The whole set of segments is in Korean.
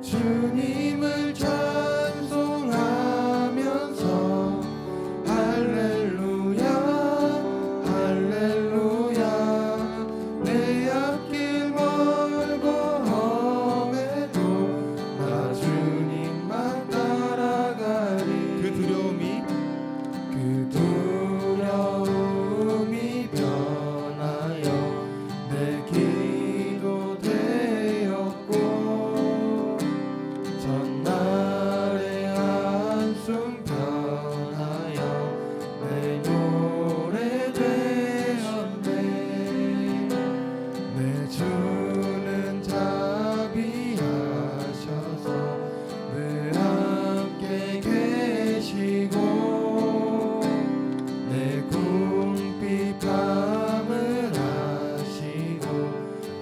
주님을 찬송하면서 할렐루야 할렐루야 내 앞길 멀고 험해도 나 주님만 따라가리. 그 두려움이 변하여 내 기도 되었고 전날의 한숨 변하여 내 노래 되었네. 내 주는 자비하셔서 늘 함께 계시고 내 궁핍 밤을 아시고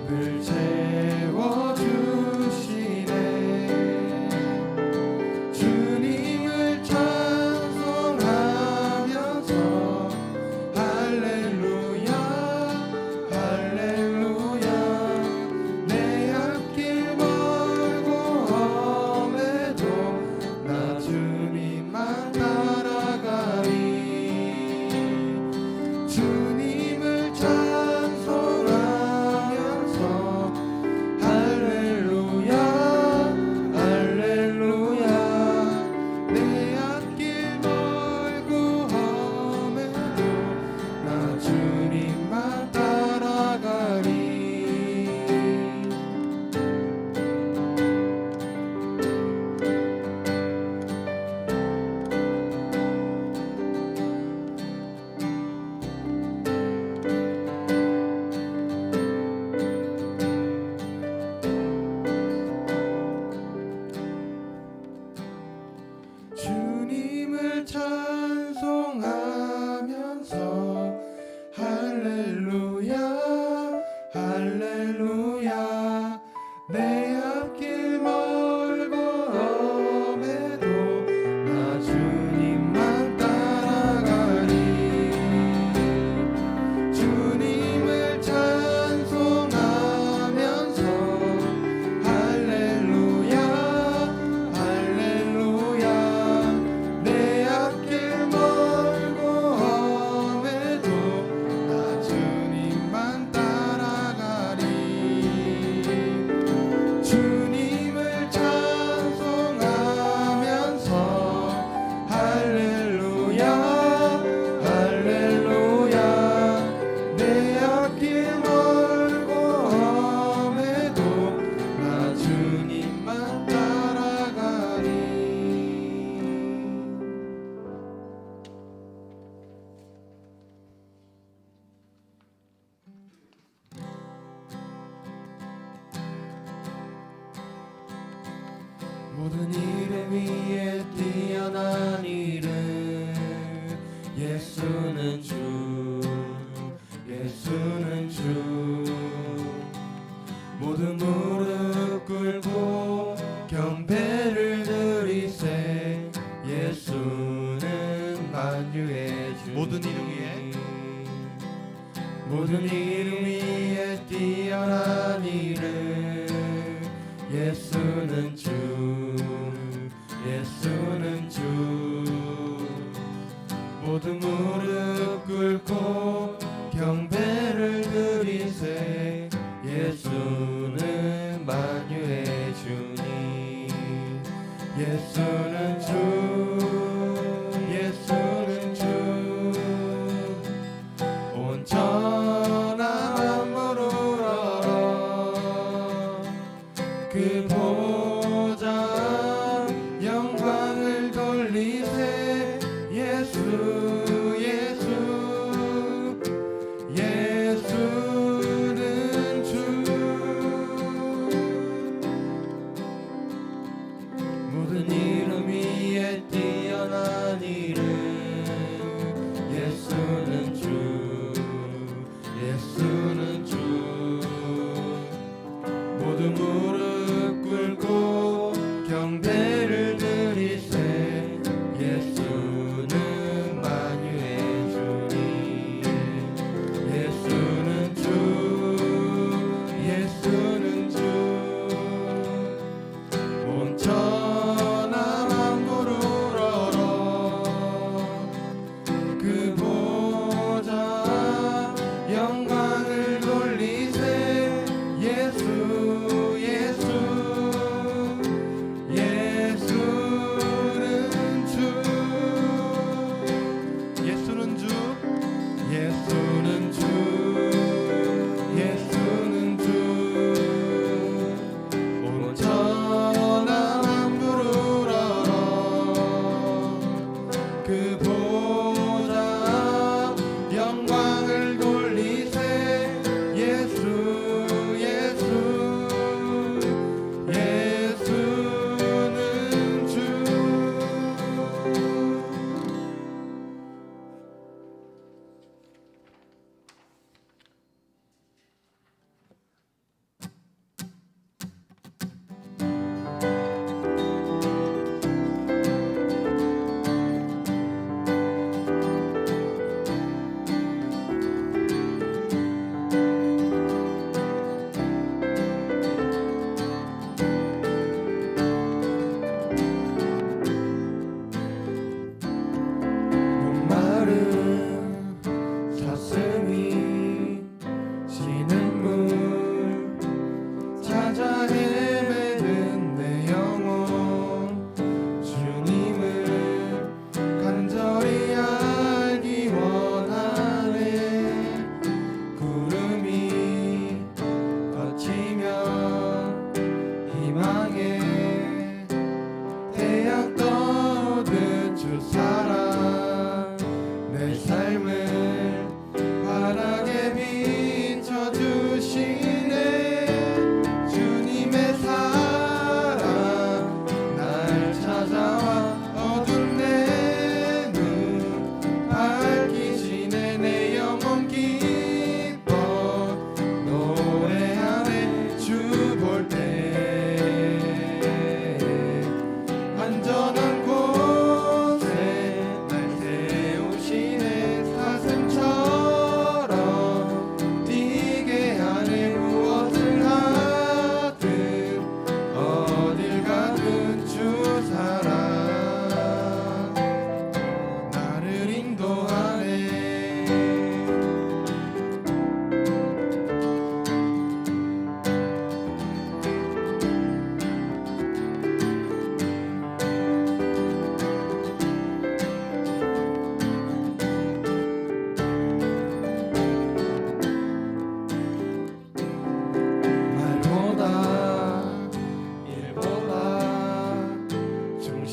늘 채워주시네. 주님을 찬송하면서 할렐루야 할렐루야 내 앞길 멀고 험해도 나 주님만 따라가리. 주님을 찬송하면서 할렐루야 할렐루야 내 앞길 멀고 험해도 나 주님만 따라가리. 주님을 찬송하면서 할렐루야 할렐루야 내 앞길 멀고 험해도 나 주님만 따라가리. 주님을 찬송하면서 할렐루야 할렐루야 내 앞길 멀고 험해도 나 주님만 따라가리. 주님을 찬송하면서 할렐루야 할렐루야 내 앞길 멀고 험해도 나 주님만 따라가리. 모든 이름 위에 뛰어난 이름 예수는 주 예수는 주. 모든 무릎 꿇고 경배를 드리세 예수는 만유의 주. 모든 이름 위에 모든 이름 위에 뛰어난 이름 예수는 주 예수는 주. 모든 무릎 꿇고 경배를 드리세 예수는 만유의 주님. 예수는 주 예수는 주. 온 천하 만물을 얼어 그 보좌 영광을 돌리세 예수 예수 예수는 주. 모든 이름 위에 뛰어난 이름 예수는 주 예수는 주. 모든 무릎 꿇고 경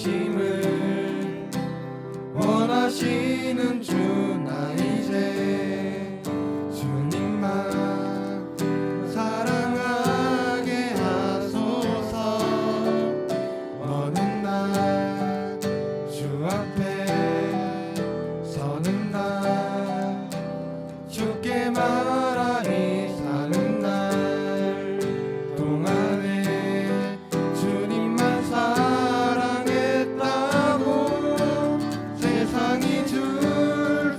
중심을 원하시는 주 나 이제 주님만 사랑하게 하소서. 어느 날 주 앞에 서는 날 주께 말하리. 사는 날 동안에 주님만 사랑했다고 세상이 주를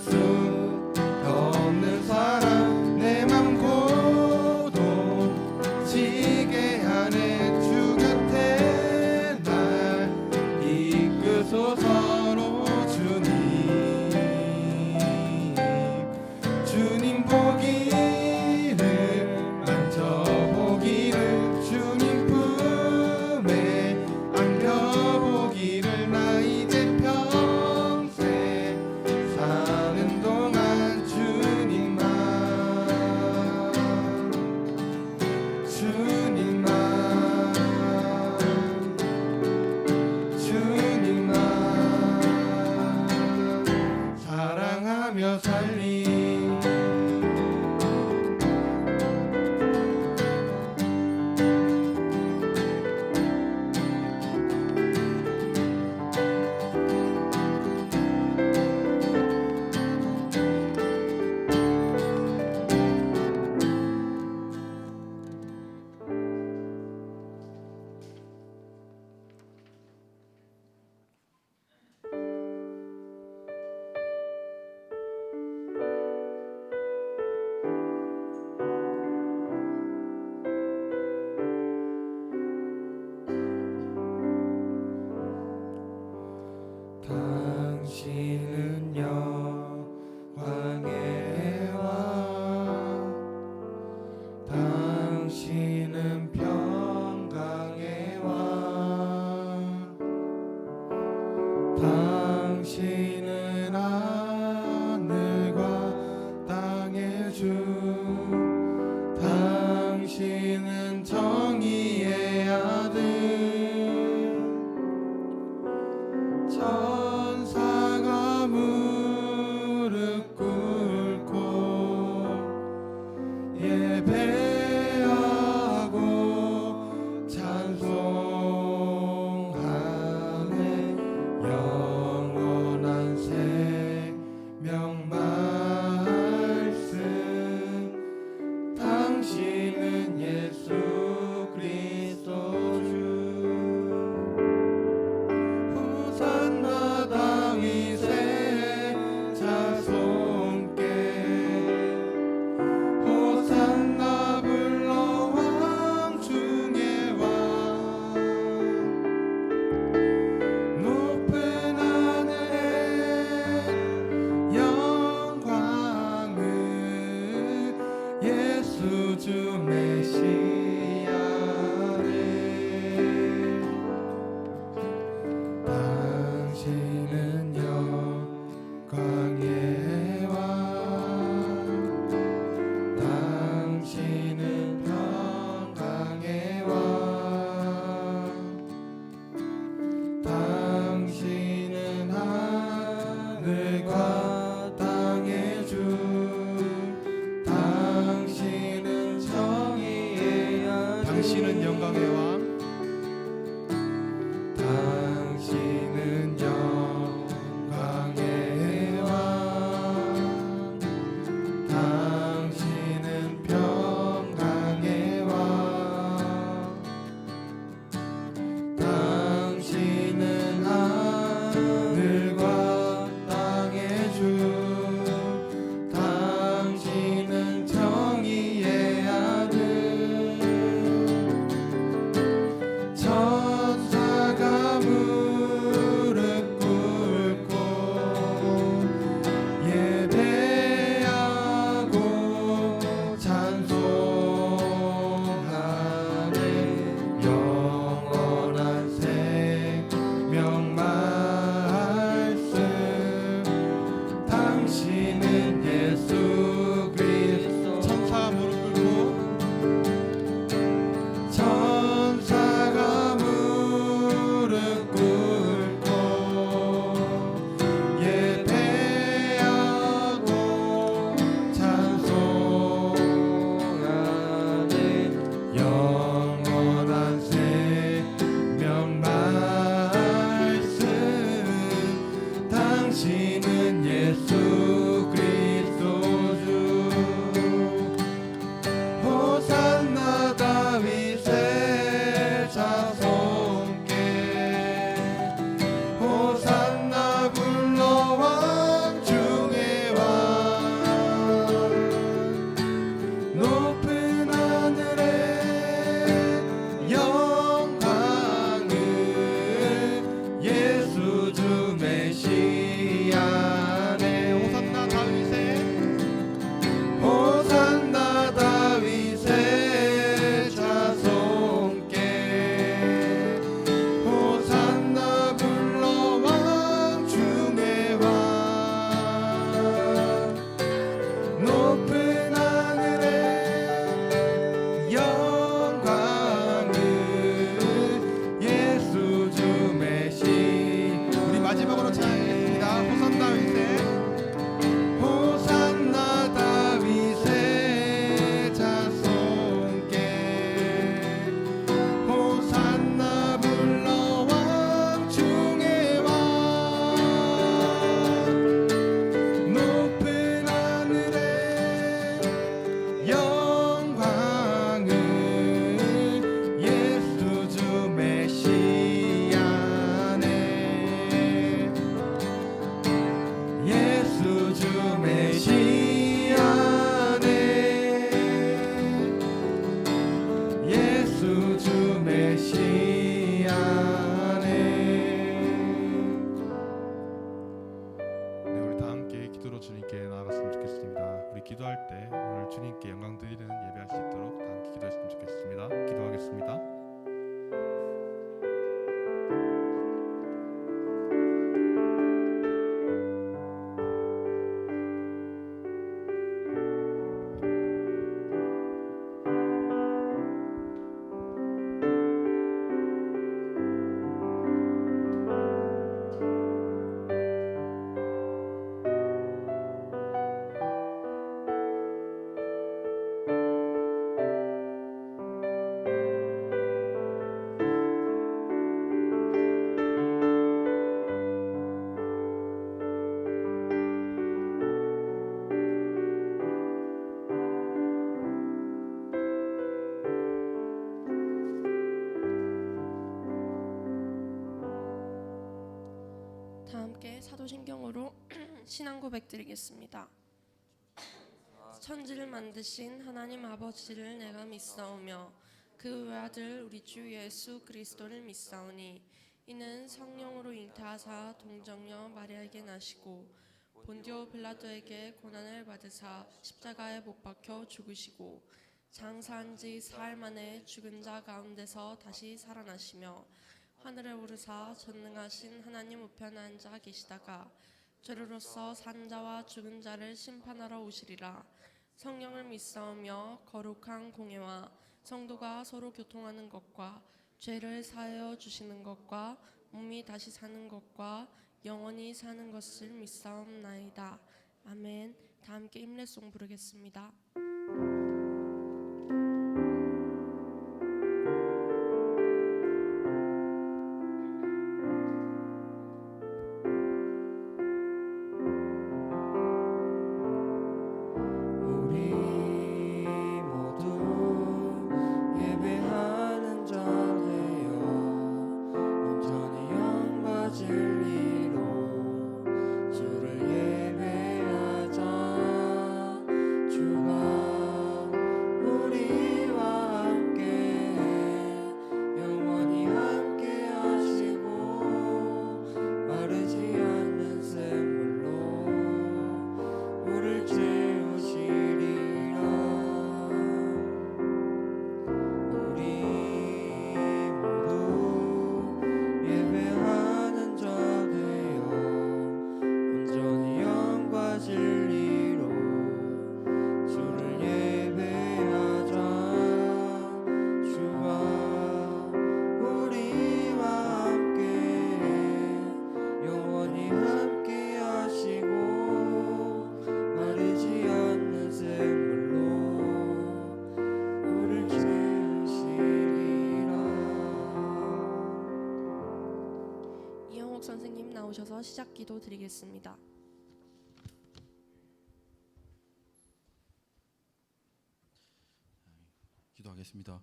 다 함께 사도신경으로 신앙 고백 드리겠습니다. 천지를 만드신 하나님 아버지를 내가 믿사오며 그 외아들 우리 주 예수 그리스도를 믿사오니 이는 성령으로 잉태하사 동정녀 마리아에게 나시고 본디오 빌라도에게 고난을 받으사 십자가에 못 박혀 죽으시고 장사한 지 사흘 만에 죽은 자 가운데서 다시 살아나시며 하늘에 오르사 전능하신 하나님 우편에 앉아 계시다가 죄로로서 산 자와 죽은 자를 심판하러 오시리라. 성령을 믿사오며 거룩한 공예와 성도가 서로 교통하는 것과 죄를 사하여 주시는 것과 몸이 다시 사는 것과 영원히 사는 것을 믿사옵나이다. 아멘. 다 함께 임례송 부르겠습니다. 우리 모두 예배하는 자 되어 온전히 영과 진리로 주를 예배하자. 주가 우리와 함께 영원히 함께 하시고 마르지 않는 샘물로 우리를 채우시리라. 우리 모두 예배하는 자 되어 온전히 영과 진리로 주를 예배하자. 주와 우리와 함께 영원히 함께 하시고 마르지 않는 샘물로 우리를 채우시리라. 이영옥 선생님 나오셔서 시작 기도 드리겠습니다. 기도하겠습니다.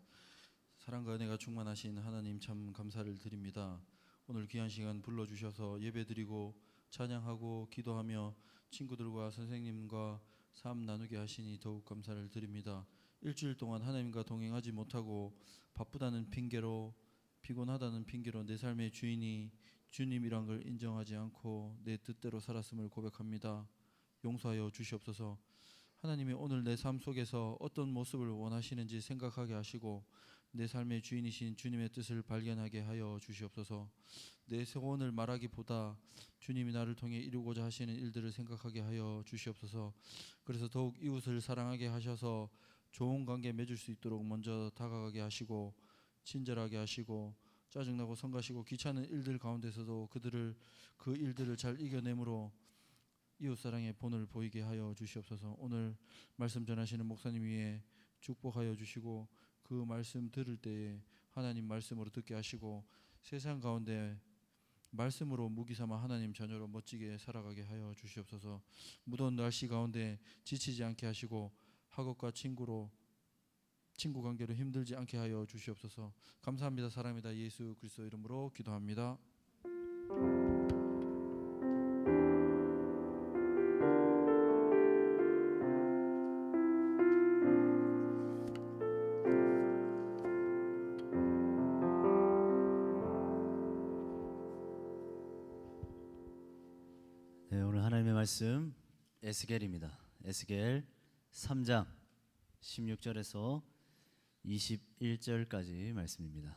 사랑과 은혜가 충만하신 하나님 참 감사를 드립니다. 오늘 귀한 시간 불러주셔서 예배드리고 찬양하고 기도하며 친구들과 선생님과 삶 나누게 하시니 더욱 감사를 드립니다. 일주일 동안 하나님과 동행하지 못하고 바쁘다는 핑계로 피곤하다는 핑계로 내 삶의 주인이 주님이란 걸 인정하지 않고 내 뜻대로 살았음을 고백합니다. 용서하여 주시옵소서. 하나님이 오늘 내 삶 속에서 어떤 모습을 원하시는지 생각하게 하시고 내 삶의 주인이신 주님의 뜻을 발견하게 하여 주시옵소서. 내 소원을 말하기보다 주님이 나를 통해 이루고자 하시는 일들을 생각하게 하여 주시옵소서. 그래서 더욱 이웃을 사랑하게 하셔서 좋은 관계 맺을 수 있도록 먼저 다가가게 하시고 친절하게 하시고 짜증나고 성가시고 귀찮은 일들 가운데서도 그 일들을 잘 이겨내므로 이웃사랑의 본을 보이게 하여 주시옵소서. 오늘 말씀 전하시는 목사님 위에 축복하여 주시고 그 말씀 들을 때에 하나님 말씀으로 듣게 하시고 세상 가운데 말씀으로 무기 삼아 하나님 자녀로 멋지게 살아가게 하여 주시옵소서. 무더운 날씨 가운데 지치지 않게 하시고 학업과 친구 관계로 힘들지 않게 하여 주시옵소서. 감사합니다. 사랑합니다. 예수 그리스도 이름으로 기도합니다. 네, 오늘 하나님의 말씀 에스겔입니다. 에스겔 3장 16절에서 21절까지 말씀입니다.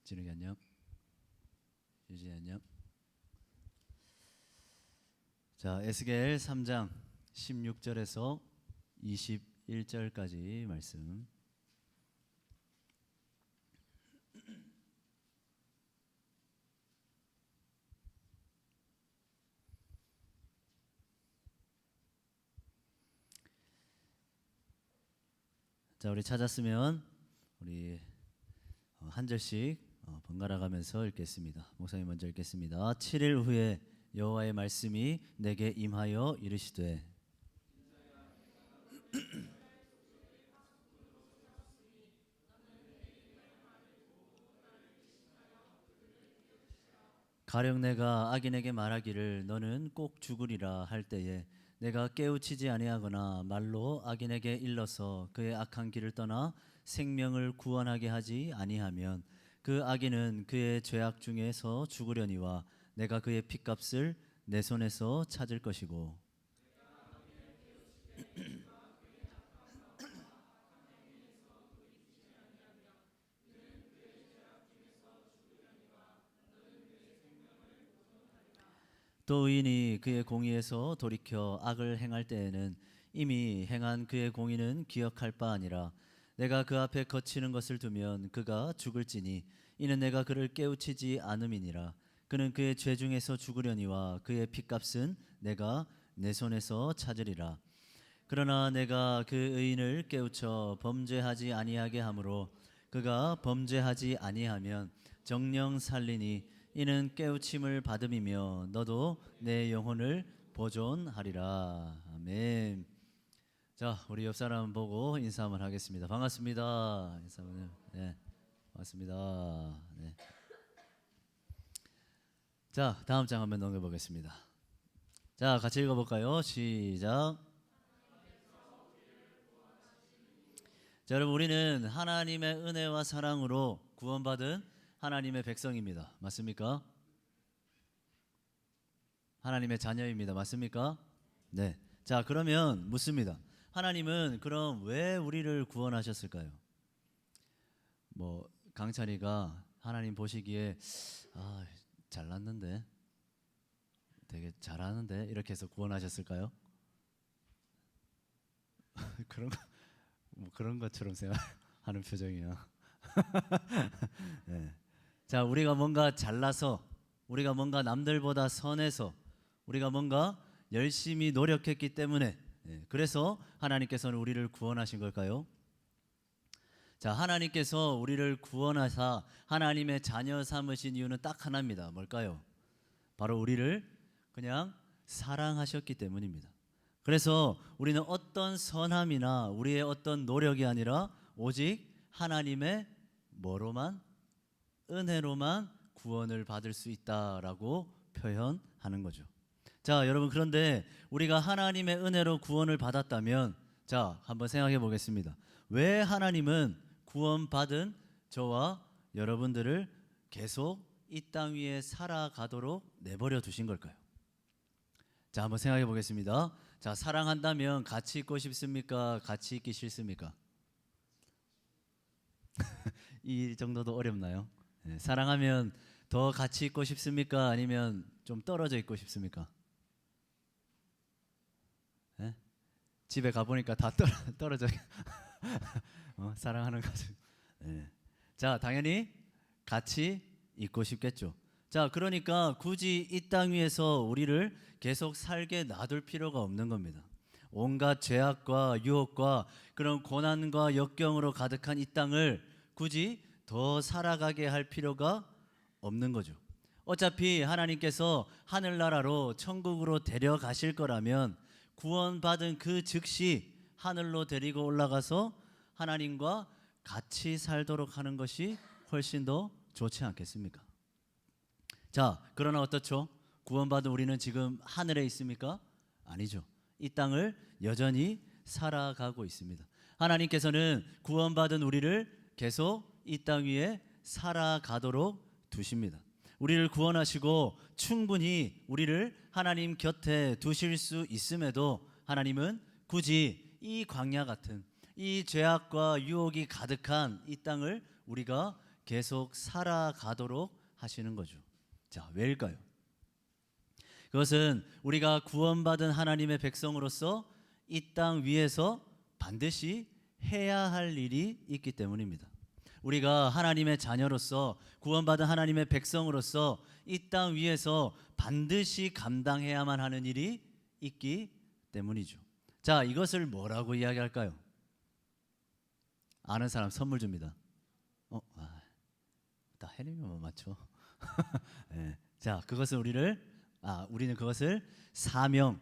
진욱이 안녕. 유진이 안녕. 자, 에스겔 3장 16절에서 21절까지 말씀. 자, 우리 찾았으면 우리 한 절씩 번갈아 가면서 읽겠습니다. 목사님 먼저 읽겠습니다. 7일 후에 여호와의 말씀이 내게 임하여 이르시되 가령 내가 악인에게 말하기를 너는 꼭 죽으리라 할 때에 내가 깨우치지 아니하거나 말로 악인에게 일러서 그의 악한 길을 떠나 생명을 구원하게 하지 아니하면 그 악인은 그의 죄악 중에서 죽으려니와 내가 그의 핏값을 내 손에서 찾을 것이고 또 의인이 그의 공의에서 돌이켜 악을 행할 때에는 이미 행한 그의 공의는 기억할 바 아니라 내가 그 앞에 거치는 것을 두면 그가 죽을지니 이는 내가 그를 깨우치지 않음이니라. 그는 그의 죄 중에서 죽으려니와 그의 핏값은 내가 내 손에서 찾으리라. 그러나 내가 그 의인을 깨우쳐 범죄하지 아니하게 하므로 그가 범죄하지 아니하면 정령 살리니 이는 깨우침을 받음이며 너도 내 영혼을 보존하리라. 아멘. 자, 우리 옆 사람 보고 인사 한번 하겠습니다. 반갑습니다. 인사 한번. 네, 반갑습니다. 네. 자, 다음 장 한번 넘겨보겠습니다. 자, 같이 읽어볼까요? 시작. 자, 여러분 우리는 하나님의 은혜와 사랑으로 구원받은 하나님의 백성입니다. 맞습니까? 하나님의 자녀입니다. 맞습니까? 네. 자, 그러면 묻습니다. 하나님은 그럼 왜 우리를 구원하셨을까요? 뭐 강찬이가 하나님 보시기에 잘났는데 되게 잘하는데 이렇게 해서 구원하셨을까요? 그런 것처럼 생각하는 표정이야. 네. 자, 우리가 뭔가 잘나서, 우리가 뭔가 남들보다 선해서, 우리가 뭔가 열심히 노력했기 때문에, 그래서 하나님께서는 우리를 구원하신 걸까요? 자, 하나님께서 우리를 구원하사 하나님의 자녀 삼으신 이유는 딱 하나입니다. 뭘까요? 바로 우리를 그냥 사랑하셨기 때문입니다. 그래서 우리는 어떤 선함이나 우리의 어떤 노력이 아니라 오직 하나님의 뭐로만? 은혜로만 구원을 받을 수 있다라고 표현하는 거죠. 자, 여러분 그런데 우리가 하나님의 은혜로 구원을 받았다면 자, 한번 생각해 보겠습니다. 왜 하나님은 구원받은 저와 여러분들을 계속 이 땅 위에 살아가도록 내버려 두신 걸까요? 자, 한번 생각해 보겠습니다. 자, 사랑한다면 같이 있고 싶습니까? 같이 있기 싫습니까? 이 정도도 어렵나요? 네, 사랑하면 더 같이 있고 싶습니까? 아니면 좀 떨어져 있고 싶습니까? 네? 집에 가보니까 다 떨어져 사랑하는 가족. 네. 자, 당연히 같이 있고 싶겠죠. 자, 그러니까 굳이 이 땅 위에서 우리를 계속 살게 놔둘 필요가 없는 겁니다. 온갖 죄악과 유혹과 그런 고난과 역경으로 가득한 이 땅을 굳이 더 살아가게 할 필요가 없는 거죠. 어차피 하나님께서 하늘나라로 천국으로 데려가실 거라면 구원받은 그 즉시 하늘로 데리고 올라가서 하나님과 같이 살도록 하는 것이 훨씬 더 좋지 않겠습니까? 자, 그러나 어떻죠? 구원받은 우리는 지금 하늘에 있습니까? 아니죠. 이 땅을 여전히 살아가고 있습니다. 하나님께서는 구원받은 우리를 계속 이 땅 위에 살아가도록 두십니다. 우리를 구원하시고 충분히 우리를 하나님 곁에 두실 수 있음에도 하나님은 굳이 이 광야 같은 이 죄악과 유혹이 가득한 이 땅을 우리가 계속 살아가도록 하시는 거죠. 자, 왜일까요? 그것은 우리가 구원받은 하나님의 백성으로서 이 땅 위에서 반드시 해야 할 일이 있기 때문입니다. 우리가 하나님의 자녀로서 구원받은 하나님의 백성으로서 이 땅 위에서 반드시 감당해야만 하는 일이 있기 때문이죠. 자, 이것을 뭐라고 이야기할까요? 아는 사람 선물 줍니다. 다 해리면 맞죠? 네. 자, 그것은 우리를 우리는 그것을 사명,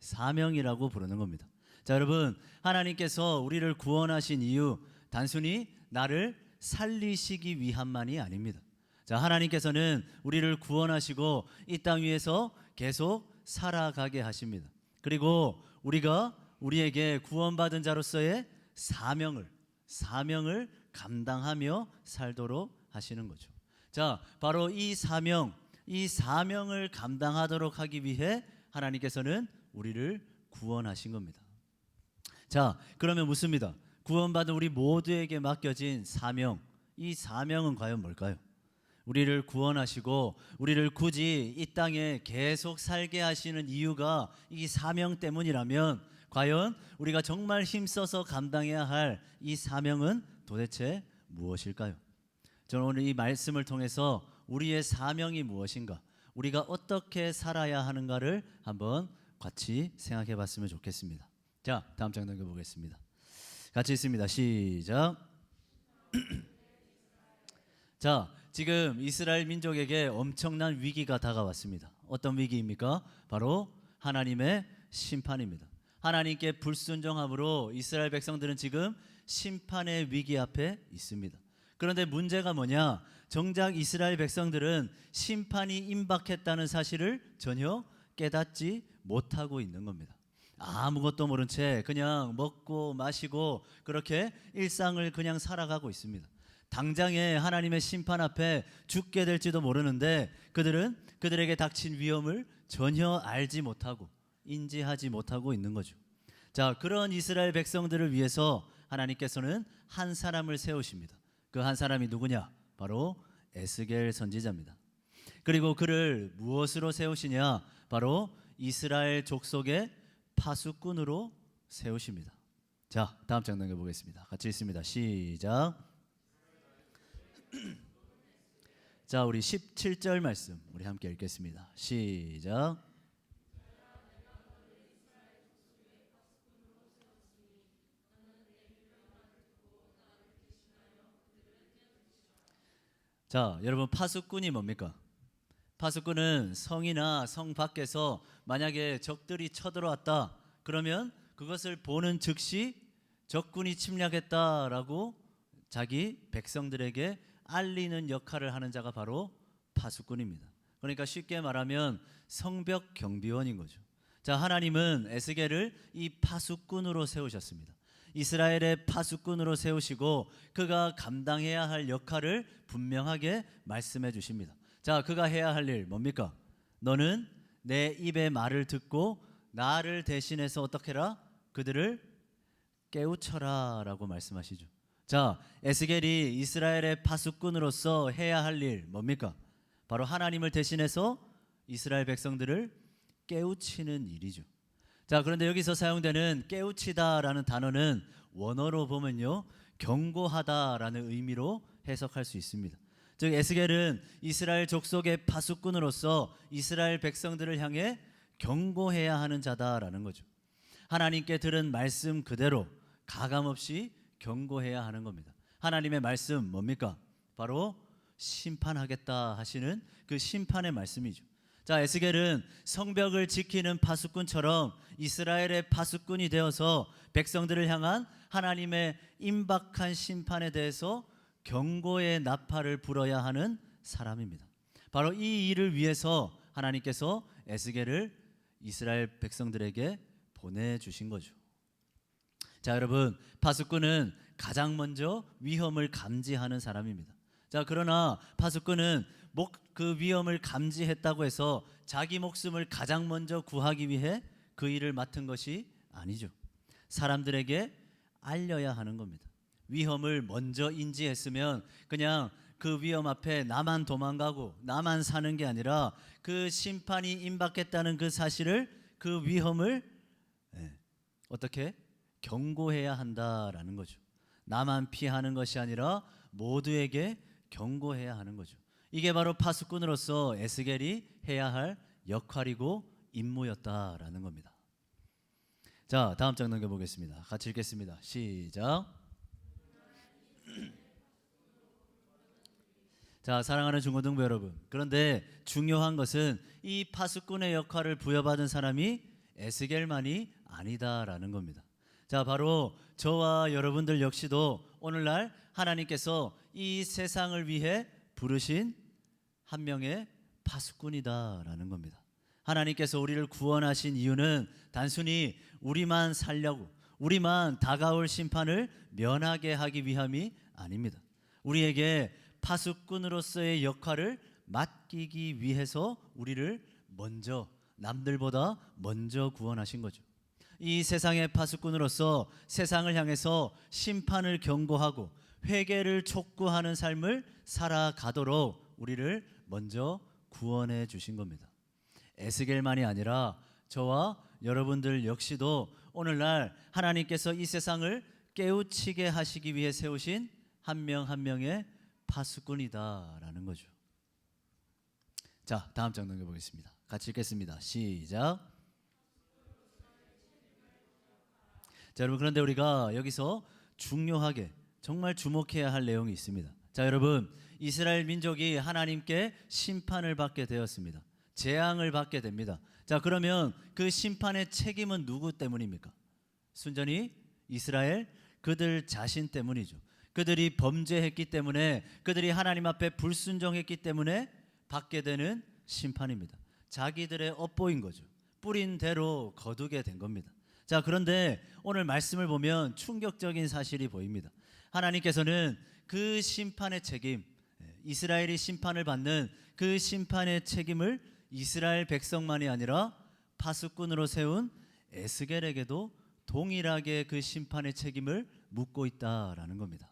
사명이라고 부르는 겁니다. 자, 여러분, 하나님께서 우리를 구원하신 이유 단순히 나를 살리시기 위함만이 아닙니다. 자, 하나님께서는 우리를 구원하시고 이 땅 위에서 계속 살아가게 하십니다. 그리고 우리가 우리에게 구원받은 자로서의 사명을 감당하며 살도록 하시는 거죠. 자, 바로 이 사명을 감당하도록 하기 위해 하나님께서는 우리를 구원하신 겁니다. 자, 그러면 묻습니다. 구원받은 우리 모두에게 맡겨진 사명, 이 사명은 과연 뭘까요? 우리를 구원하시고 우리를 굳이 이 땅에 계속 살게 하시는 이유가 이 사명 때문이라면 과연 우리가 정말 힘써서 감당해야 할 이 사명은 도대체 무엇일까요? 저는 오늘 이 말씀을 통해서 우리의 사명이 무엇인가, 우리가 어떻게 살아야 하는가를 한번 같이 생각해 봤으면 좋겠습니다. 자, 다음 장 넘겨보겠습니다. 같이 있습니다. 시작. 자, 지금 이스라엘 민족에게 엄청난 위기가 다가왔습니다. 어떤 위기입니까? 바로 하나님의 심판입니다. 하나님께 불순종함으로 이스라엘 백성들은 지금 심판의 위기 앞에 있습니다. 그런데 문제가 뭐냐? 정작 이스라엘 백성들은 심판이 임박했다는 사실을 전혀 깨닫지 못하고 있는 겁니다. 아무것도 모른 채 그냥 먹고 마시고 그렇게 일상을 그냥 살아가고 있습니다. 당장에 하나님의 심판 앞에 죽게 될지도 모르는데 그들에게 닥친 위험을 전혀 알지 못하고 인지하지 못하고 있는 거죠. 자, 그런 이스라엘 백성들을 위해서 하나님께서는 한 사람을 세우십니다. 그 한 사람이 누구냐? 바로 에스겔 선지자입니다. 그리고 그를 무엇으로 세우시냐? 바로 이스라엘 족속의 파수꾼으로 세우십니다. 자, 다음 장 넘겨보겠습니다. 같이 읽습니다. 시작. 자, 우리 17절 말씀 우리 함께 읽겠습니다. 시작. 자, 여러분, 파수꾼이 뭡니까? 파수꾼은 성이나 성 밖에서 만약에 적들이 쳐들어왔다 그러면 그것을 보는 즉시 적군이 침략했다라고 자기 백성들에게 알리는 역할을 하는 자가 바로 파수꾼입니다. 그러니까 쉽게 말하면 성벽 경비원인 거죠. 자, 하나님은 에스겔을 이 파수꾼으로 세우셨습니다. 이스라엘의 파수꾼으로 세우시고 그가 감당해야 할 역할을 분명하게 말씀해 주십니다. 자, 그가 해야 할 일 뭡니까? 너는 내 입의 말을 듣고 나를 대신해서 어떻게 해라? 그들을 깨우쳐라 라고 말씀하시죠. 자, 에스겔이 이스라엘의 파수꾼으로서 해야 할 일 뭡니까? 바로 하나님을 대신해서 이스라엘 백성들을 깨우치는 일이죠. 자, 그런데 여기서 사용되는 깨우치다라는 단어는 원어로 보면요, 경고하다라는 의미로 해석할 수 있습니다. 즉 에스겔은 이스라엘 족속의 파수꾼으로서 이스라엘 백성들을 향해 경고해야 하는 자다라는 거죠. 하나님께 들은 말씀 그대로 가감없이 경고해야 하는 겁니다. 하나님의 말씀 뭡니까? 바로 심판하겠다 하시는 그 심판의 말씀이죠. 자, 에스겔은 성벽을 지키는 파수꾼처럼 이스라엘의 파수꾼이 되어서 백성들을 향한 하나님의 임박한 심판에 대해서 경고의 나팔을 불어야 하는 사람입니다. 바로 이 일을 위해서 하나님께서 에스겔을 이스라엘 백성들에게 보내주신 거죠. 자, 여러분, 파수꾼은 가장 먼저 위험을 감지하는 사람입니다. 자, 그러나 파수꾼은 그 위험을 감지했다고 해서 자기 목숨을 가장 먼저 구하기 위해 그 일을 맡은 것이 아니죠. 사람들에게 알려야 하는 겁니다. 위험을 먼저 인지했으면 그냥 그 위험 앞에 나만 도망가고 나만 사는 게 아니라 그 심판이 임박했다는 그 사실을, 그 위험을 어떻게 경고해야 한다라는 거죠. 나만 피하는 것이 아니라 모두에게 경고해야 하는 거죠. 이게 바로 파수꾼으로서 에스겔이 해야 할 역할이고 임무였다라는 겁니다. 자, 다음 장 넘겨보겠습니다. 같이 읽겠습니다. 시작. 자, 사랑하는 중고등부 여러분. 그런데 중요한 것은 이 파수꾼의 역할을 부여받은 사람이 에스겔만이 아니다라는 겁니다. 자, 바로 저와 여러분들 역시도 오늘날 하나님께서 이 세상을 위해 부르신 한 명의 파수꾼이다라는 겁니다. 하나님께서 우리를 구원하신 이유는 단순히 우리만 살려고, 우리만 다가올 심판을 면하게 하기 위함이 아닙니다. 우리에게 파수꾼으로서의 역할을 맡기기 위해서 우리를 먼저, 남들보다 먼저 구원하신 거죠. 이 세상의 파수꾼으로서 세상을 향해서 심판을 경고하고 회개를 촉구하는 삶을 살아가도록 우리를 먼저 구원해 주신 겁니다. 에스겔만이 아니라 저와 여러분들 역시도 오늘날 하나님께서 이 세상을 깨우치게 하시기 위해 세우신 한 명 한 명의 파수꾼이다라는 거죠. 자, 다음 장 넘겨보겠습니다. 같이 읽겠습니다. 시작. 자, 여러분, 그런데 우리가 여기서 중요하게 정말 주목해야 할 내용이 있습니다. 자, 여러분, 이스라엘 민족이 하나님께 심판을 받게 되었습니다. 재앙을 받게 됩니다. 자, 그러면 그 심판의 책임은 누구 때문입니까? 순전히 이스라엘 그들 자신 때문이죠. 그들이 범죄했기 때문에, 그들이 하나님 앞에 불순종했기 때문에 받게 되는 심판입니다. 자기들의 업보인 거죠. 뿌린 대로 거두게 된 겁니다. 자, 그런데 오늘 말씀을 보면 충격적인 사실이 보입니다. 하나님께서는 그 심판의 책임, 이스라엘이 심판을 받는 그 심판의 책임을 이스라엘 백성만이 아니라 파수꾼으로 세운 에스겔에게도 동일하게 그 심판의 책임을 묻고 있다라는 겁니다.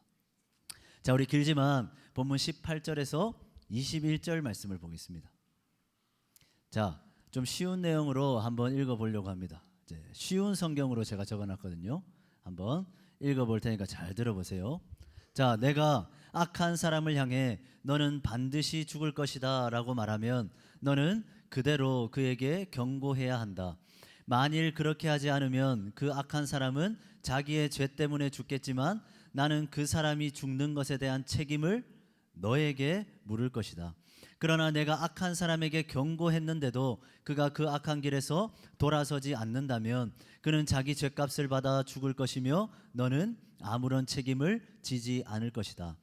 자, 우리 길지만 본문 18절에서 21절 말씀을 보겠습니다. 자, 좀 쉬운 내용으로 한번 읽어보려고 합니다. 이제 쉬운 성경으로 제가 적어놨거든요. 한번 읽어볼 테니까 잘 들어보세요. 자, 내가 악한 사람을 향해 너는 반드시 죽을 것이다 라고 말하면 너는 그대로 그에게 경고해야 한다. 만일 그렇게 하지 않으면 그 악한 사람은 자기의 죄 때문에 죽겠지만 나는 그 사람이 죽는 것에 대한 책임을 너에게 물을 것이다. 그러나 내가 악한 사람에게 경고했는데도 그가 그 악한 길에서 돌아서지 않는다면 그는 자기 죄값을 받아 죽을 것이며 너는 아무런 책임을 지지 않을 것이다.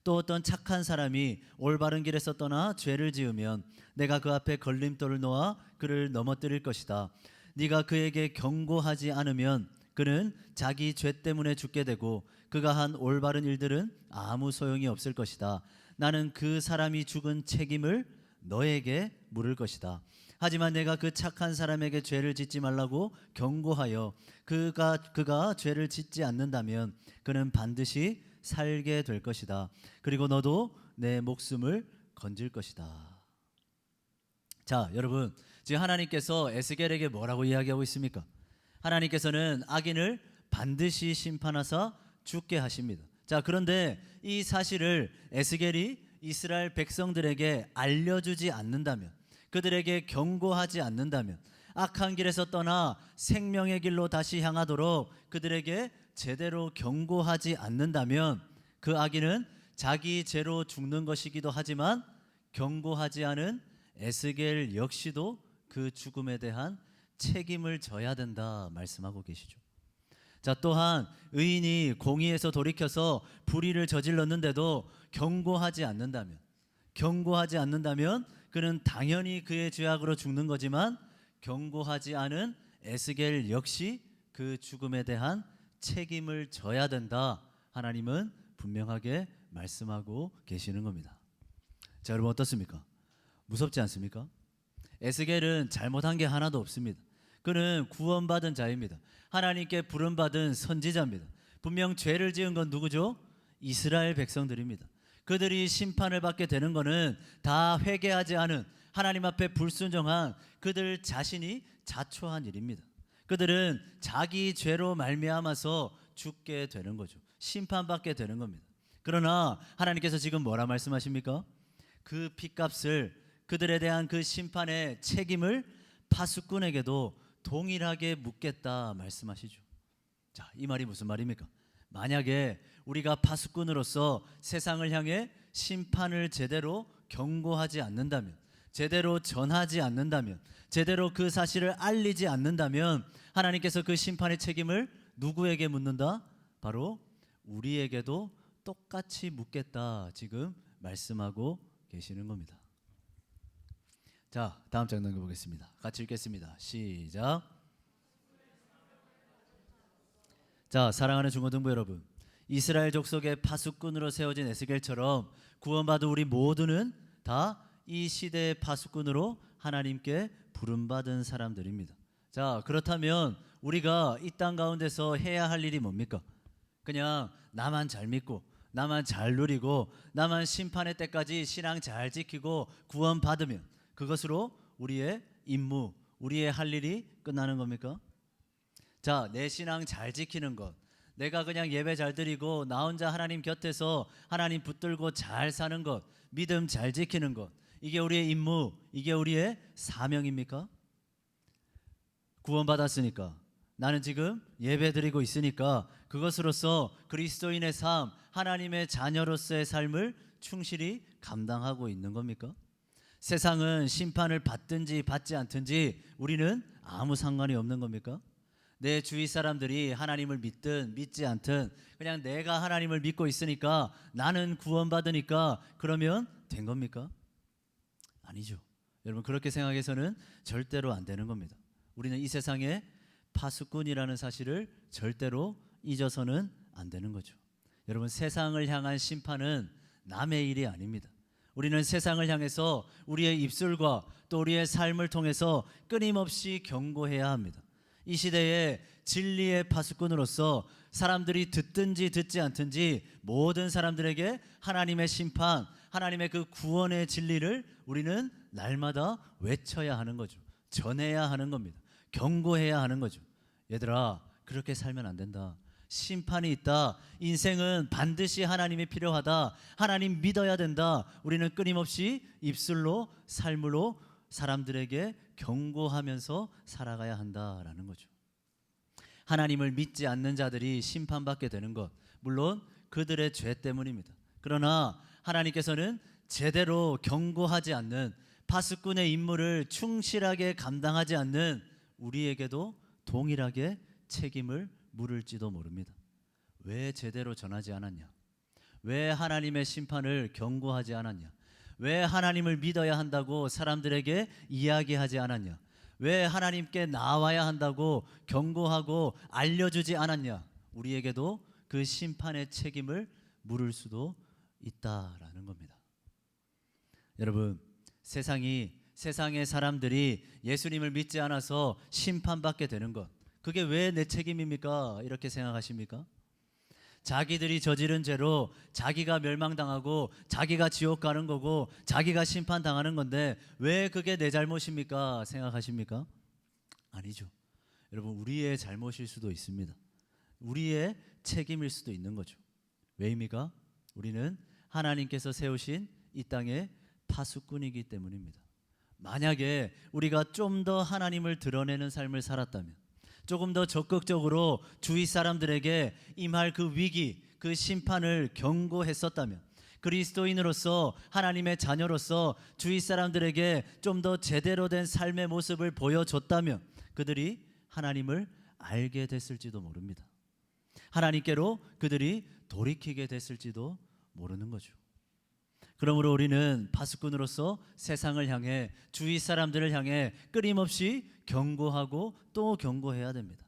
또 어떤 착한 사람이 올바른 길에서 떠나 죄를 지으면 내가 그 앞에 걸림돌을 놓아 그를 넘어뜨릴 것이다. 네가 그에게 경고하지 않으면 그는 자기 죄 때문에 죽게 되고 그가 한 올바른 일들은 아무 소용이 없을 것이다. 나는 그 사람이 죽은 책임을 너에게 물을 것이다. 하지만 내가 그 착한 사람에게 죄를 짓지 말라고 경고하여 그가 죄를 짓지 않는다면 그는 반드시 살게 될 것이다. 그리고 너도 내 목숨을 건질 것이다. 자, 여러분, 지금 하나님께서 에스겔에게 뭐라고 이야기하고 있습니까? 하나님께서는 악인을 반드시 심판하사 죽게 하십니다. 자, 그런데 이 사실을 에스겔이 이스라엘 백성들에게 알려주지 않는다면, 그들에게 경고하지 않는다면, 악한 길에서 떠나 생명의 길로 다시 향하도록 그들에게 제대로 경고하지 않는다면 그 악인은 자기 죄로 죽는 것이기도 하지만 경고하지 않은 에스겔 역시도 그 죽음에 대한 책임을 져야 된다 말씀하고 계시죠. 자, 또한 의인이 공의에서 돌이켜서 불의를 저질렀는데도 경고하지 않는다면 그는 당연히 그의 죄악으로 죽는 거지만 경고하지 않은 에스겔 역시 그 죽음에 대한 책임을 져야 된다. 하나님은 분명하게 말씀하고 계시는 겁니다. 자, 여러분 어떻습니까? 무섭지 않습니까? 에스겔은 잘못한 게 하나도 없습니다. 그는 구원받은 자입니다. 하나님께 부름받은 선지자입니다. 분명 죄를 지은 건 누구죠? 이스라엘 백성들입니다. 그들이 심판을 받게 되는 것은 다 회개하지 않은, 하나님 앞에 불순종한 그들 자신이 자초한 일입니다. 그들은 자기 죄로 말미암아서 죽게 되는 거죠. 심판받게 되는 겁니다. 그러나 하나님께서 지금 뭐라 말씀하십니까? 그 핏값을, 그들에 대한 그 심판의 책임을 파수꾼에게도 동일하게 묻겠다 말씀하시죠. 자, 이 말이 무슨 말입니까? 만약에 우리가 파수꾼으로서 세상을 향해 심판을 제대로 경고하지 않는다면, 제대로 전하지 않는다면, 제대로 그 사실을 알리지 않는다면 하나님께서 그 심판의 책임을 누구에게 묻는다? 바로 우리에게도 똑같이 묻겠다, 지금 말씀하고 계시는 겁니다. 자, 다음 장 넘겨보겠습니다. 같이 읽겠습니다. 시작. 자, 사랑하는 중고등부 여러분, 이스라엘 족속의 파수꾼으로 세워진 에스겔처럼 구원받은 우리 모두는 다 이 시대의 파수꾼으로 하나님께 부름받은 사람들입니다. 자, 그렇다면 우리가 이 땅 가운데서 해야 할 일이 뭡니까? 그냥 나만 잘 믿고 나만 잘 누리고 나만 심판의 때까지 신앙 잘 지키고 구원받으면 그것으로 우리의 임무, 우리의 할 일이 끝나는 겁니까? 자, 내 신앙 잘 지키는 것, 내가 그냥 예배 잘 드리고 나 혼자 하나님 곁에서 하나님 붙들고 잘 사는 것, 믿음 잘 지키는 것, 이게 우리의 임무, 이게 우리의 사명입니까? 구원받았으니까, 나는 지금 예배 드리고 있으니까 그것으로서 그리스도인의 삶, 하나님의 자녀로서의 삶을 충실히 감당하고 있는 겁니까? 세상은 심판을 받든지 받지 않든지 우리는 아무 상관이 없는 겁니까? 내 주위 사람들이 하나님을 믿든 믿지 않든 그냥 내가 하나님을 믿고 있으니까, 나는 구원받으니까 그러면 된 겁니까? 아니죠. 여러분, 그렇게 생각해서는 절대로 안 되는 겁니다. 우리는 이 세상에 파수꾼이라는 사실을 절대로 잊어서는 안 되는 거죠. 여러분, 세상을 향한 심판은 남의 일이 아닙니다. 우리는 세상을 향해서 우리의 입술과 또 우리의 삶을 통해서 끊임없이 경고해야 합니다. 이 시대에 진리의 파수꾼으로서 사람들이 듣든지 듣지 않든지 모든 사람들에게 하나님의 심판, 하나님의 그 구원의 진리를 우리는 날마다 외쳐야 하는 거죠. 전해야 하는 겁니다. 경고해야 하는 거죠. 얘들아, 그렇게 살면 안 된다. 심판이 있다. 인생은 반드시 하나님이 필요하다. 하나님 믿어야 된다. 우리는 끊임없이 입술로, 삶으로 사람들에게 경고하면서 살아가야 한다라는 거죠. 하나님을 믿지 않는 자들이 심판받게 되는 것, 물론 그들의 죄 때문입니다. 그러나 하나님께서는 제대로 경고하지 않는, 파수꾼의 임무를 충실하게 감당하지 않는 우리에게도 동일하게 책임을 물을지도 모릅니다. 왜 제대로 전하지 않았냐? 왜 하나님의 심판을 경고하지 않았냐? 왜 하나님을 믿어야 한다고 사람들에게 이야기하지 않았냐? 왜 하나님께 나와야 한다고 경고하고 알려주지 않았냐? 우리에게도 그 심판의 책임을 물을 수도 있다라는 겁니다. 여러분, 세상의 사람들이 예수님을 믿지 않아서 심판받게 되는 것, 그게 왜 내 책임입니까? 이렇게 생각하십니까? 자기들이 저지른 죄로 자기가 멸망당하고 자기가 지옥 가는 거고 자기가 심판당하는 건데 왜 그게 내 잘못입니까? 생각하십니까? 아니죠. 여러분, 우리의 잘못일 수도 있습니다. 우리의 책임일 수도 있는 거죠. 왜입니까? 우리는 하나님께서 세우신 이 땅의 파수꾼이기 때문입니다. 만약에 우리가 좀 더 하나님을 드러내는 삶을 살았다면, 조금 더 적극적으로 주위 사람들에게 임할 그 위기, 그 심판을 경고했었다면, 그리스도인으로서 하나님의 자녀로서 주위 사람들에게 좀 더 제대로 된 삶의 모습을 보여줬다면 그들이 하나님을 알게 됐을지도 모릅니다. 하나님께로 그들이 돌이키게 됐을지도 모르는 거죠. 그러므로 우리는 파수꾼으로서 세상을 향해, 주위 사람들을 향해 끊임없이 경고하고 또 경고해야 됩니다.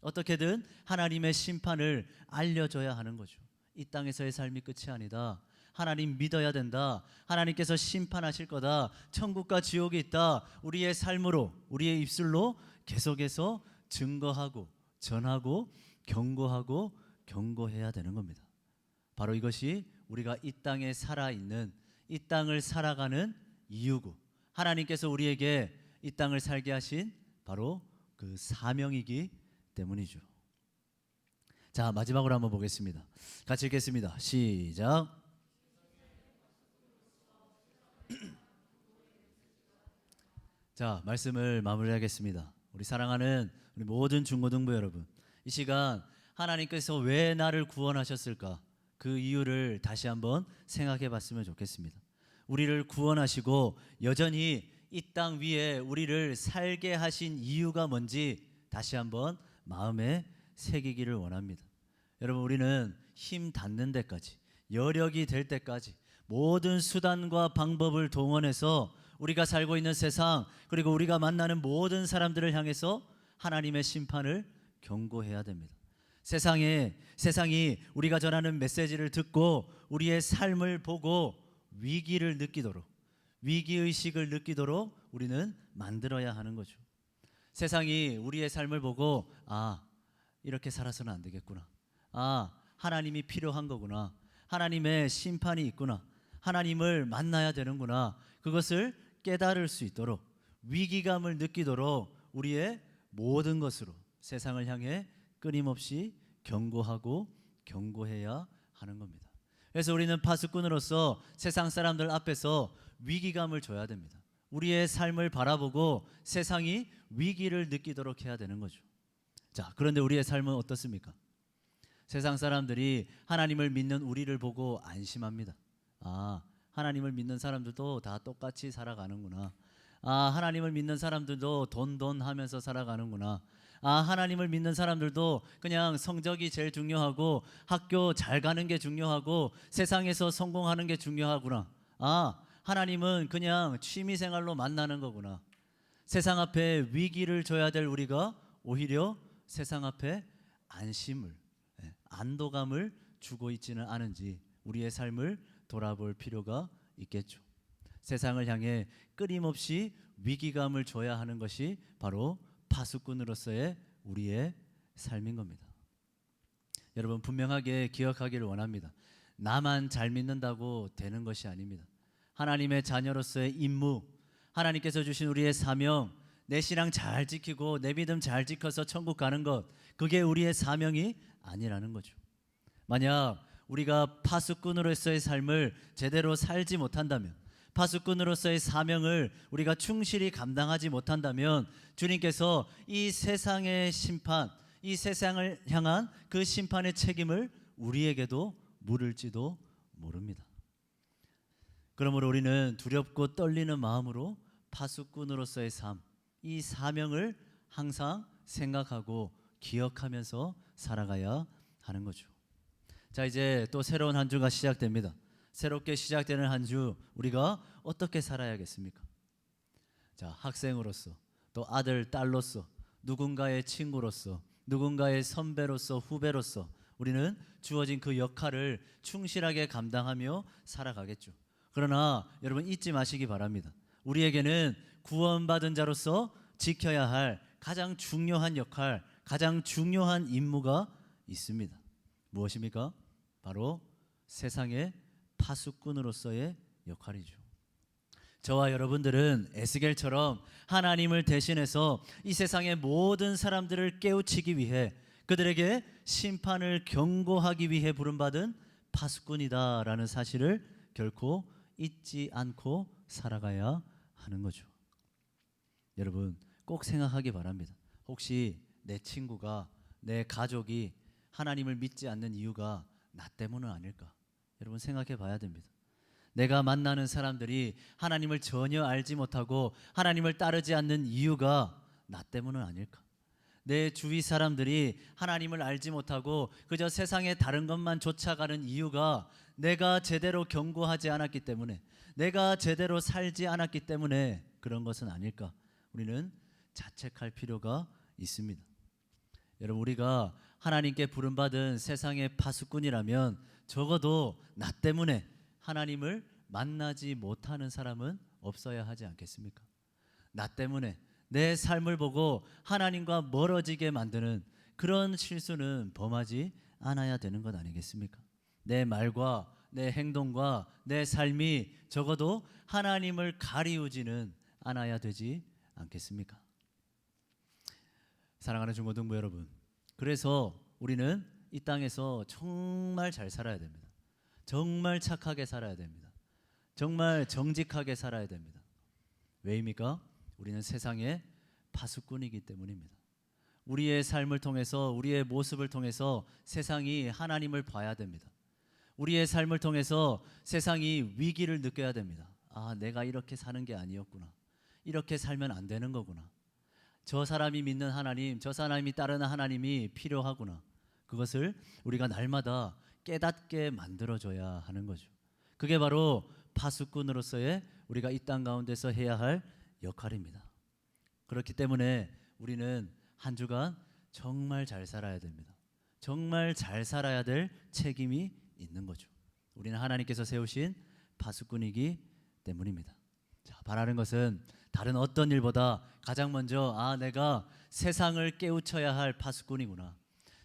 어떻게든 하나님의 심판을 알려줘야 하는 거죠. 이 땅에서의 삶이 끝이 아니다. 하나님 믿어야 된다. 하나님께서 심판하실 거다. 천국과 지옥이 있다. 우리의 삶으로, 우리의 입술로 계속해서 증거하고 전하고 경고하고 경고해야 되는 겁니다. 바로 이것이 우리가 이 땅에 살아있는, 이 땅을 살아가는 이유고, 하나님께서 우리에게 이 땅을 살게 하신 바로 그 사명이기 때문이죠. 자, 마지막으로 한번 보겠습니다. 같이 읽겠습니다. 시작. 자, 말씀을 마무리하겠습니다. 우리 사랑하는 우리 모든 중고등부 여러분, 이 시간 하나님께서 왜 나를 구원하셨을까? 그 이유를 다시 한번 생각해 봤으면 좋겠습니다. 우리를 구원하시고 여전히 이 땅 위에 우리를 살게 하신 이유가 뭔지 다시 한번 마음에 새기기를 원합니다. 여러분, 우리는 힘 닿는 데까지, 여력이 될 때까지 모든 수단과 방법을 동원해서 우리가 살고 있는 세상, 그리고 우리가 만나는 모든 사람들을 향해서 하나님의 심판을 경고해야 됩니다. 세상이 우리가 전하는 메시지를 듣고 우리의 삶을 보고 위기를 느끼도록, 위기의식을 느끼도록 우리는 만들어야 하는 거죠. 세상이 우리의 삶을 보고 이렇게 살아서는 안 되겠구나. 하나님이 필요한 거구나. 하나님의 심판이 있구나. 하나님을 만나야 되는구나. 그것을 깨달을 수 있도록, 위기감을 느끼도록 우리의 모든 것으로 세상을 향해 끊임없이 경고하고 경고해야 하는 겁니다. 그래서 우리는 파수꾼으로서 세상 사람들 앞에서 위기감을 줘야 됩니다. 우리의 삶을 바라보고 세상이 위기를 느끼도록 해야 되는 거죠. 자, 그런데 우리의 삶은 어떻습니까? 세상 사람들이 하나님을 믿는 우리를 보고 안심합니다. 하나님을 믿는 사람들도 다 똑같이 살아가는구나. 하나님을 믿는 사람들도 돈 하면서 살아가는구나. 하나님을 믿는 사람들도 그냥 성적이 제일 중요하고 학교 잘 가는 게 중요하고 세상에서 성공하는 게 중요하구나. 하나님은 그냥 취미생활로 만나는 거구나. 세상 앞에 위기를 줘야 될 우리가 오히려 세상 앞에 안심을, 안도감을 주고 있지는 않은지 우리의 삶을 돌아볼 필요가 있겠죠. 세상을 향해 끊임없이 위기감을 줘야 하는 것이 바로 파수꾼으로서의 우리의 삶인 겁니다. 여러분, 분명하게 기억하기를 원합니다. 나만 잘 믿는다고 되는 것이 아닙니다. 하나님의 자녀로서의 임무, 하나님께서 주신 우리의 사명, 내 신앙 잘 지키고 내 믿음 잘 지켜서 천국 가는 것, 그게 우리의 사명이 아니라는 거죠. 만약 우리가 파수꾼으로서의 삶을 제대로 살지 못한다면, 파수꾼으로서의 사명을 우리가 충실히 감당하지 못한다면 주님께서 이 세상의 심판, 이 세상을 향한 그 심판의 책임을 우리에게도 물을지도 모릅니다. 그러므로 우리는 두렵고 떨리는 마음으로 파수꾼으로서의 삶, 이 사명을 항상 생각하고 기억하면서 살아가야 하는 거죠. 자, 이제 또 새로운 한 주가 시작됩니다. 새롭게 시작되는 한 주, 우리가 어떻게 살아야겠습니까? 자, 학생으로서, 또 아들, 딸로서, 누군가의 친구로서, 누군가의 선배로서, 후배로서 우리는 주어진 그 역할을 충실하게 감당하며 살아가겠죠. 그러나 여러분, 잊지 마시기 바랍니다. 우리에게는 구원받은 자로서 지켜야 할 가장 중요한 역할, 가장 중요한 임무가 있습니다. 무엇입니까? 바로 세상의 파수꾼으로서의 역할이죠. 저와 여러분들은 에스겔처럼 하나님을 대신해서 이 세상의 모든 사람들을 깨우치기 위해, 그들에게 심판을 경고하기 위해 부름받은 파수꾼이다라는 사실을 결코 잊지 않고 살아가야 하는 거죠. 여러분, 꼭 생각하기 바랍니다. 혹시 내 친구가, 내 가족이 하나님을 믿지 않는 이유가 나 때문은 아닐까? 여러분, 생각해 봐야 됩니다. 내가 만나는 사람들이 하나님을 전혀 알지 못하고 하나님을 따르지 않는 이유가 나 때문은 아닐까? 내 주위 사람들이 하나님을 알지 못하고 그저 세상의 다른 것만 쫓아가는 이유가 내가 제대로 경고하지 않았기 때문에, 내가 제대로 살지 않았기 때문에 그런 것은 아닐까? 우리는 자책할 필요가 있습니다. 여러분, 우리가 하나님께 부름받은 세상의 파수꾼이라면 적어도 나 때문에 하나님을 만나지 못하는 사람은 없어야 하지 않겠습니까? 나 때문에 내 삶을 보고 하나님과 멀어지게 만드는 그런 실수는 범하지 않아야 되는 것 아니겠습니까? 내 말과 내 행동과 내 삶이 적어도 하나님을 가리우지는 않아야 되지 않겠습니까? 사랑하는 중고등부 여러분, 그래서 우리는 이 땅에서 정말 잘 살아야 됩니다. 정말 착하게 살아야 됩니다. 정말 정직하게 살아야 됩니다. 왜입니까? 우리는 세상의 파수꾼이기 때문입니다. 우리의 삶을 통해서, 우리의 모습을 통해서 세상이 하나님을 봐야 됩니다. 우리의 삶을 통해서 세상이 위기를 느껴야 됩니다. 아, 내가 이렇게 사는 게 아니었구나. 이렇게 살면 안 되는 거구나. 저 사람이 믿는 하나님, 저 사람이 따르는 하나님이 필요하구나. 그것을 우리가 날마다 깨닫게 만들어줘야 하는 거죠. 그게 바로 파수꾼으로서의 우리가 이 땅 가운데서 해야 할 역할입니다. 그렇기 때문에 우리는 한 주간 정말 잘 살아야 됩니다. 정말 잘 살아야 될 책임이 있는 거죠. 우리는 하나님께서 세우신 파수꾼이기 때문입니다. 자, 바라는 것은 다른 어떤 일보다 가장 먼저 내가 세상을 깨우쳐야 할 파수꾼이구나.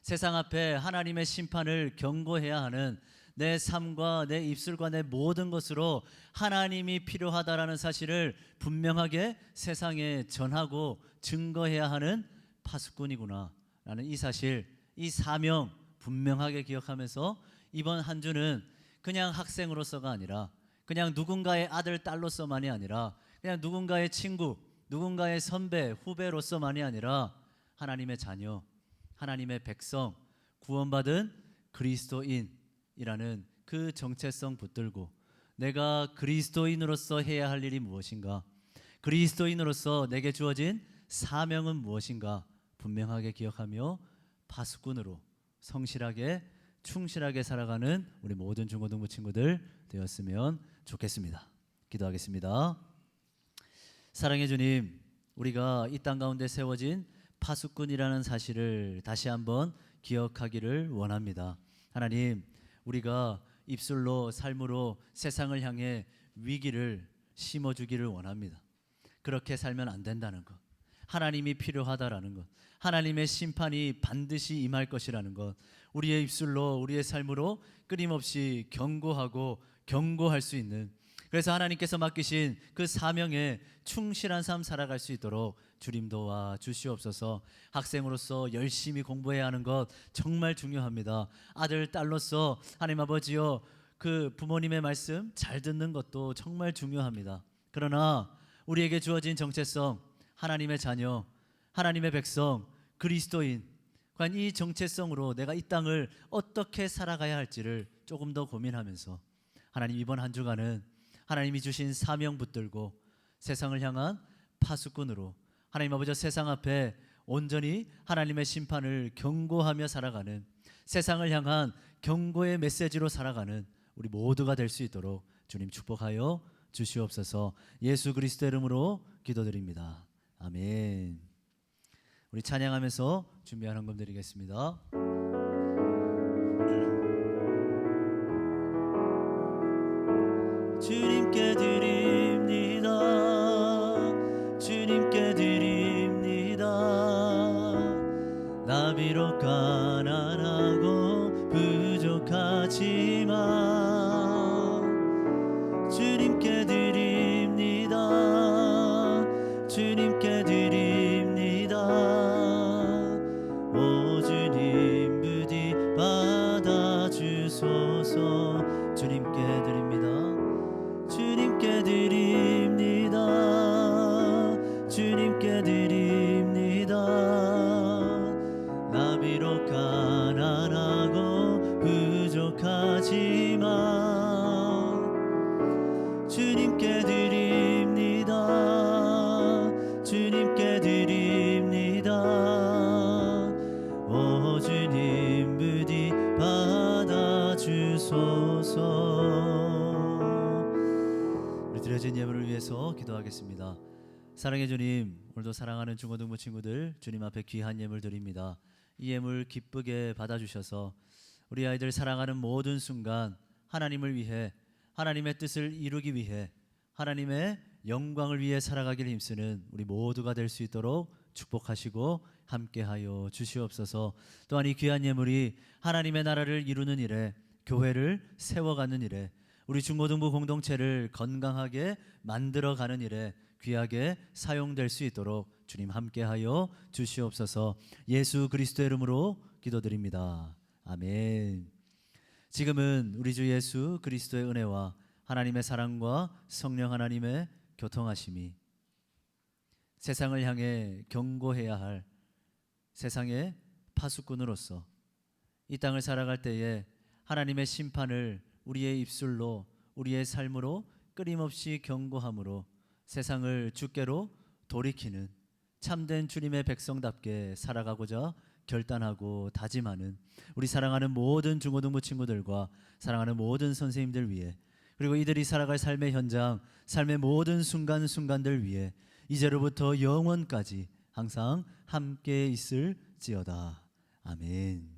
세상 앞에 하나님의 심판을 경고해야 하는 내 삶과 내 입술과 내 모든 것으로 하나님이 필요하다라는 사실을 분명하게 세상에 전하고 증거해야 하는 파수꾼이구나 라는 이 사실, 이 사명 분명하게 기억하면서 이번 한 주는 그냥 학생으로서가 아니라 그냥 누군가의 아들, 딸로서만이 아니라 그냥 누군가의 친구, 누군가의 선배, 후배로서만이 아니라 하나님의 자녀, 하나님의 백성, 구원받은 그리스도인이라는 그 정체성 붙들고 내가 그리스도인으로서 해야 할 일이 무엇인가, 그리스도인으로서 내게 주어진 사명은 무엇인가 분명하게 기억하며 파수꾼으로 성실하게 충실하게 살아가는 우리 모든 중고등부 친구들 되었으면 좋겠습니다. 기도하겠습니다. 사랑해 주님, 우리가 이 땅 가운데 세워진 파수꾼이라는 사실을 다시 한번 기억하기를 원합니다. 하나님, 우리가 입술로 삶으로 세상을 향해 위기를 심어주기를 원합니다. 그렇게 살면 안 된다는 것, 하나님이 필요하다라는 것, 하나님의 심판이 반드시 임할 것이라는 것, 우리의 입술로 우리의 삶으로 끊임없이 경고하고 경고할 수 있는, 그래서 하나님께서 맡기신 그 사명에 충실한 삶 살아갈 수 있도록 주님 도와 주시옵소서. 학생으로서 열심히 공부해야 하는 것 정말 중요합니다. 아들, 딸로서 하나님 아버지요, 그 부모님의 말씀 잘 듣는 것도 정말 중요합니다. 그러나 우리에게 주어진 정체성, 하나님의 자녀, 하나님의 백성, 그리스도인, 과연 이 정체성으로 내가 이 땅을 어떻게 살아가야 할지를 조금 더 고민하면서 하나님, 이번 한 주간은 하나님이 주신 사명 붙들고 세상을 향한 파수꾼으로 하나님 아버지, 세상 앞에 온전히 하나님의 심판을 경고하며 살아가는, 세상을 향한 경고의 메시지로 살아가는 우리 모두가 될 수 있도록 주님 축복하여 주시옵소서. 예수 그리스도 이름으로 기도드립니다. 아멘. 우리 찬양하면서 준비한 헌금 드리겠습니다. 주님께 드립니다. 주님께 드립니다. 나 비록 가난하고 부족하지만 주님께 드립니다. 주님께 드립니다. 오 주님 부디 받아주소서. 주님께 드립니다. 주님께 드립니다. 주님께 드립니다. 나 비록 가난하고 부족하지만 주님께 드립니다. 주님께 드립니다. 오 주님 부디 받아주소서. 우리 드려진 예물을 위해서 기도하겠습니다. 사랑해 주님, 오늘도 사랑하는 중고등부 친구들 주님 앞에 귀한 예물 드립니다. 이 예물 기쁘게 받아주셔서 우리 아이들 사랑하는 모든 순간 하나님을 위해, 하나님의 뜻을 이루기 위해, 하나님의 영광을 위해 살아가기를 힘쓰는 우리 모두가 될 수 있도록 축복하시고 함께하여 주시옵소서. 또한 이 귀한 예물이 하나님의 나라를 이루는 일에, 교회를 세워가는 일에, 우리 중고등부 공동체를 건강하게 만들어가는 일에 귀하게 사용될 수 있도록 주님 함께하여 주시옵소서. 예수 그리스도의 이름으로 기도드립니다. 아멘. 지금은 우리 주 예수 그리스도의 은혜와 하나님의 사랑과 성령 하나님의 교통하심이 세상을 향해 경고해야 할 세상의 파수꾼으로서 이 땅을 살아갈 때에 하나님의 심판을 우리의 입술로, 우리의 삶으로 끊임없이 경고함으로 세상을 주께로 돌이키는 참된 주님의 백성답게 살아가고자 결단하고 다짐하는 우리 사랑하는 모든 중고등부 친구들과 사랑하는 모든 선생님들 위해, 그리고 이들이 살아갈 삶의 현장, 삶의 모든 순간순간들 위해 이제로부터 영원까지 항상 함께 있을지어다. 아멘.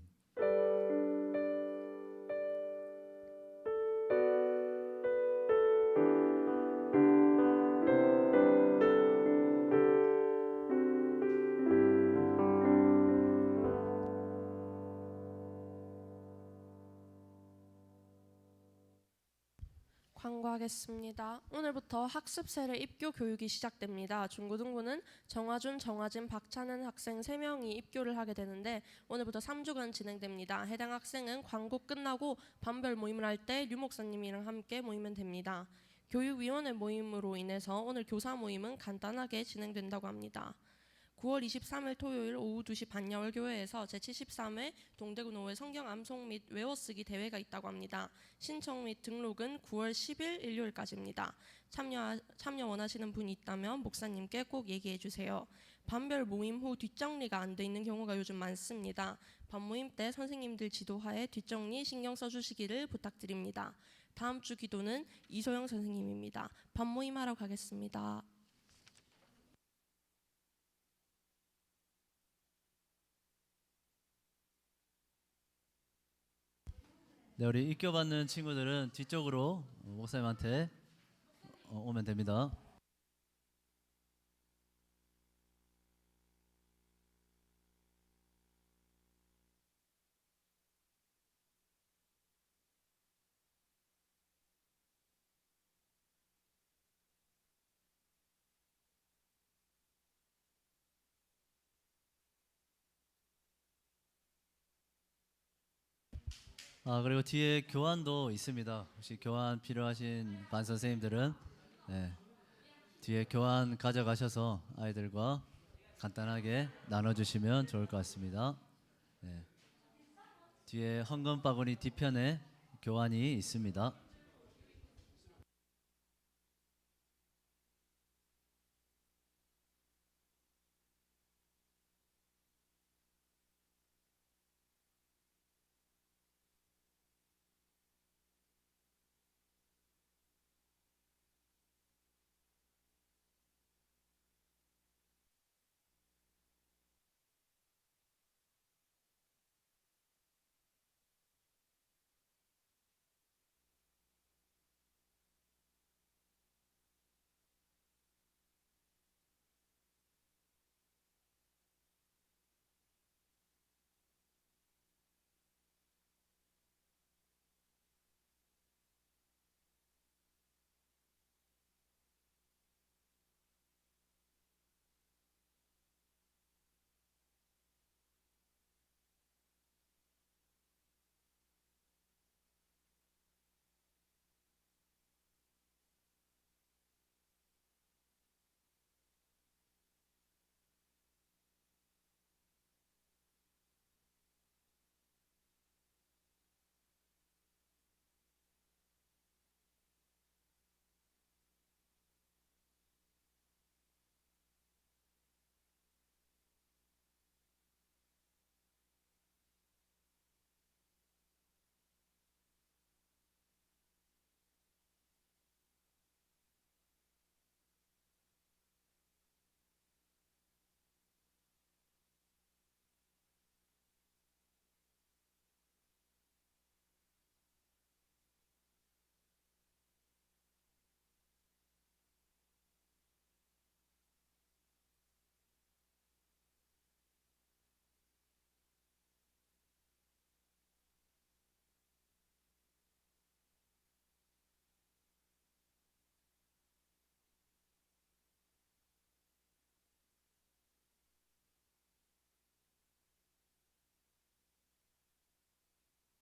광고하겠습니다. 오늘부터 학습 세례 입교 교육이 시작됩니다. 중고등부는 정화준, 정화진, 박찬은 학생 3명이 입교를 하게 되는데 오늘부터 3주간 진행됩니다. 해당 학생은 광고 끝나고 반별 모임을 할 때 류 목사님이랑 함께 모이면 됩니다. 교육위원회 모임으로 인해서 오늘 교사 모임은 간단하게 진행된다고 합니다. 9월 23일 토요일 오후 2시 반야월교회에서 제73회 동대구노회 성경 암송 및 외워쓰기 대회가 있다고 합니다. 신청 및 등록은 9월 10일 일요일까지입니다. 참여 원하시는 분이 있다면 목사님께 꼭 얘기해 주세요. 반별 모임 후 뒷정리가 안 돼 있는 경우가 요즘 많습니다. 반모임 때 선생님들 지도하에 뒷정리 신경 써주시기를 부탁드립니다. 다음 주 기도는 이소영 선생님입니다. 반모임 하러 가겠습니다. 네, 우리 입교받는 친구들은 뒤쪽으로 목사님한테 오면 됩니다. 그리고 뒤에 교환도 있습니다. 혹시 교환 필요하신 반 선생님들은 뒤에 교환 가져가셔서 아이들과 간단하게 나눠주시면 좋을 것 같습니다. 뒤에 헌금 바구니 뒤편에 교환이 있습니다.